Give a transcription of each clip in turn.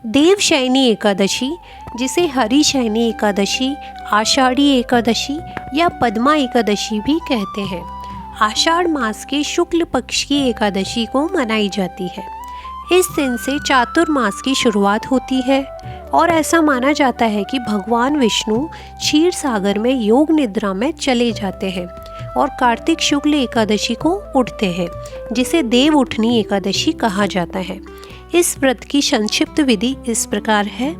देवशयनी एकादशी, जिसे हरिशयनी एकादशी, आषाढ़ी एकादशी या पद्मा एकादशी भी कहते हैं, आषाढ़ मास के शुक्ल पक्ष की एकादशी को मनाई जाती है। इस दिन से चातुर्मास की शुरुआत होती है और ऐसा माना जाता है कि भगवान विष्णु क्षीर सागर में योग निद्रा में चले जाते हैं और कार्तिक शुक्ल एकादशी को उठते हैं, जिसे देव उठनी एकादशी कहा जाता है। इस व्रत की संक्षिप्त विधि इस प्रकार है।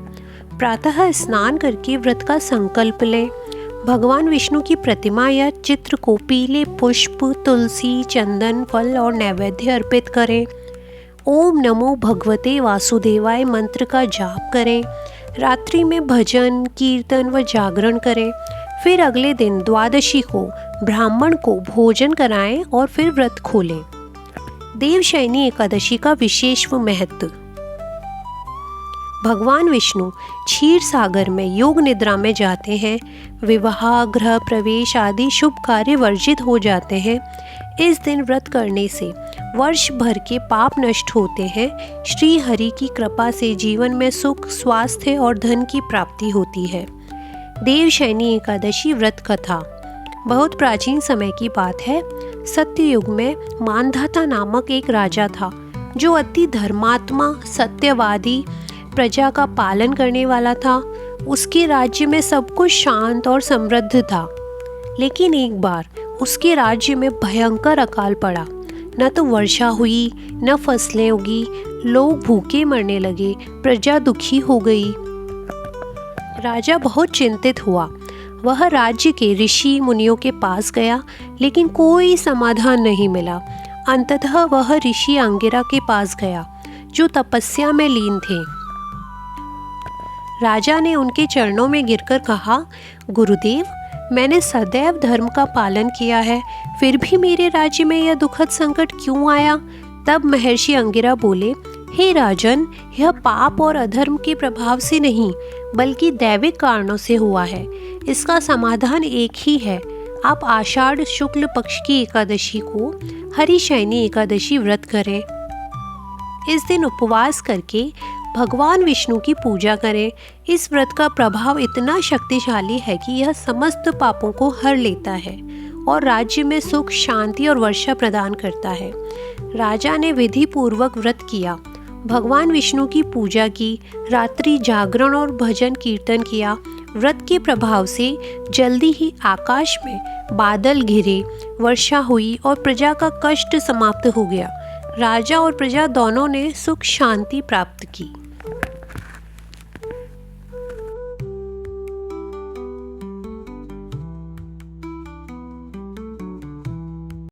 प्रातः स्नान करके व्रत का संकल्प लें। भगवान विष्णु की प्रतिमा या चित्र को पीले पुष्प, तुलसी, चंदन, फल और नैवेद्य अर्पित करें। ओम नमो भगवते वासुदेवाय मंत्र का जाप करें। रात्रि में भजन, कीर्तन व जागरण करें। फिर अगले दिन द्वादशी को ब्राह्मण को भोजन कराएं और फिर व्रत खोलें। देवशयनी एकादशी का विशेष महत्व। भगवान विष्णु क्षीर सागर में योग निद्रा में जाते हैं। विवाह, गृह प्रवेश आदि शुभ कार्य वर्जित हो जाते हैं। इस दिन व्रत करने से वर्ष भर के पाप नष्ट होते हैं। श्री हरि की कृपा से जीवन में सुख, स्वास्थ्य और धन की प्राप्ति होती है। देवशयनी एकादशी व्रत कथा बहुत प्राचीन समय की बात है। सत्ययुग में मानधाता नामक एक राजा था, जो अति धर्मात्मा, सत्यवादी, प्रजा का पालन करने वाला था। उसके राज्य में सब कुछ शांत और समृद्ध था। लेकिन एक बार उसके राज्य में भयंकर अकाल पड़ा। न तो वर्षा हुई, न फसलें उगी, लोग भूखे मरने लगे, प्रजा दुखी हो गई। राजा बहुत चिंतित हुआ। वह राज्य के ऋषि मुनियों के पास गया, लेकिन कोई समाधान नहीं मिला। अंततः वह ऋषि अंगिरा के पास गया, जो तपस्या में लीन थे। राजा ने उनके चरणों में गिरकर कहा, गुरुदेव, मैंने सदैव धर्म का पालन किया है, फिर भी मेरे राज्य में यह दुखद संकट क्यों आया? तब महर्षि अंगिरा बोले, हे राजन, यह पाप और अधर्म के प्रभाव से नहीं, बल्कि दैविक कारणों से हुआ है। इसका समाधान एक ही है। आप आषाढ़ शुक्ल पक्ष की एकादशी को हरिशयनी एकादशी व्रत करें। इस दिन उपवास करके भगवान विष्णु की पूजा करें। इस व्रत का प्रभाव इतना शक्तिशाली है कि यह समस्त पापों को हर लेता है और राज्य में सुख, शांति और वर्षा प्रदान करता है। राजा ने विधि पूर्वक व्रत किया, भगवान विष्णु की पूजा की, रात्रि जागरण और भजन कीर्तन किया। व्रत के प्रभाव से जल्दी ही आकाश में बादल घिरे, वर्षा हुई और प्रजा का कष्ट समाप्त हो गया। राजा और प्रजा दोनों ने सुख शांति प्राप्त की।